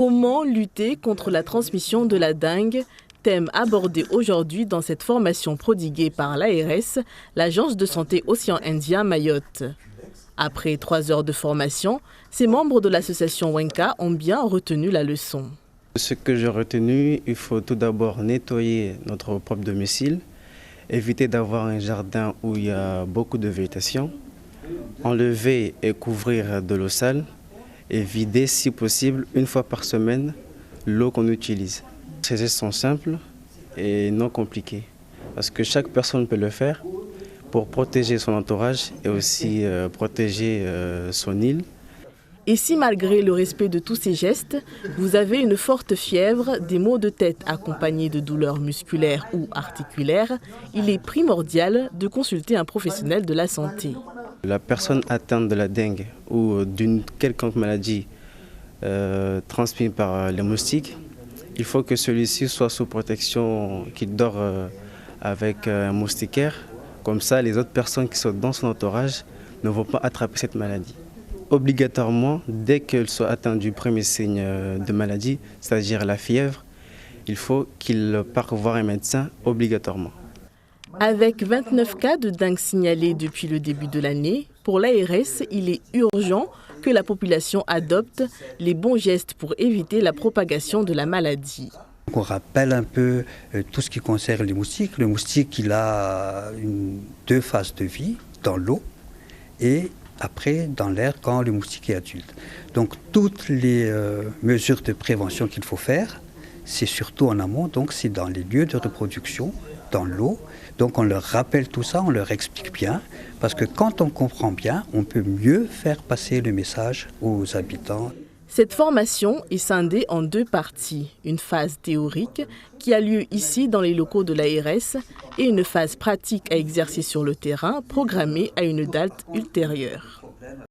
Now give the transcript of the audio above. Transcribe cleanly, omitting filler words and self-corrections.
Comment lutter contre la transmission de la dengue? Thème abordé aujourd'hui dans cette formation prodiguée par l'ARS, l'Agence de santé Océan Indien Mayotte. Après 3 heures de formation, ces membres de l'association Wenka ont bien retenu la leçon. Ce que j'ai retenu, il faut tout d'abord nettoyer notre propre domicile, éviter d'avoir un jardin où il y a beaucoup de végétation, enlever et couvrir de l'eau sale et vider si possible 1 fois par semaine l'eau qu'on utilise. Ces gestes sont simples et non compliqués parce que chaque personne peut le faire pour protéger son entourage et aussi protéger son île. Et si malgré le respect de tous ces gestes, vous avez une forte fièvre, des maux de tête accompagnés de douleurs musculaires ou articulaires, il est primordial de consulter un professionnel de la santé. La personne atteinte de la dengue ou d'une quelconque maladie transmise par les moustiques, il faut que celui-ci soit sous protection, qu'il dort avec un moustiquaire. Comme ça, les autres personnes qui sont dans son entourage ne vont pas attraper cette maladie. Obligatoirement, dès qu'elle soit atteinte du premier signe de maladie, c'est-à-dire la fièvre, il faut qu'il parte voir un médecin obligatoirement. Avec 29 cas de dengue signalés depuis le début de l'année, pour l'ARS, il est urgent que la population adopte les bons gestes pour éviter la propagation de la maladie. On rappelle un peu tout ce qui concerne les moustiques. Le moustique, il a 2 phases de vie, dans l'eau et après dans l'air quand le moustique est adulte. Donc toutes les mesures de prévention qu'il faut faire, c'est surtout en amont, donc c'est dans les lieux de reproduction, dans l'eau. Donc on leur rappelle tout ça, on leur explique bien, parce que quand on comprend bien, on peut mieux faire passer le message aux habitants. Cette formation est scindée en 2 parties, une phase théorique qui a lieu ici dans les locaux de l'ARS et une phase pratique à exercer sur le terrain programmée à une date ultérieure.